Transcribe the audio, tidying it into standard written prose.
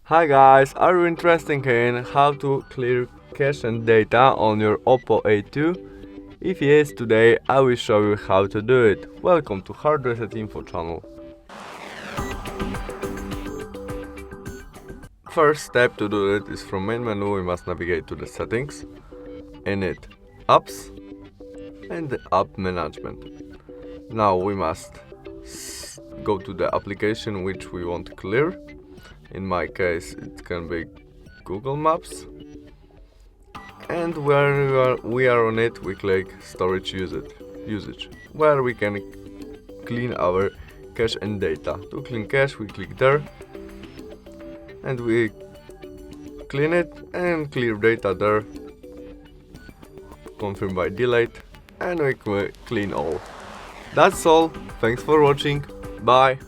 Hi guys, are you interested in how to clear cache and data on your OPPO A2? If yes, today I will show you how to do it. Welcome to Hard Reset Info channel. First step to do it is from main menu we must navigate to the settings, in it apps and the app management. Now we must go to the application which we want to clear. In my case it can be Google Maps, and where we are on it we click storage usage where we can clean our cache and data. To clean cache we click there and we clean it, and clear data there, confirm by delete, and we clean all. That's all, thanks for watching, bye.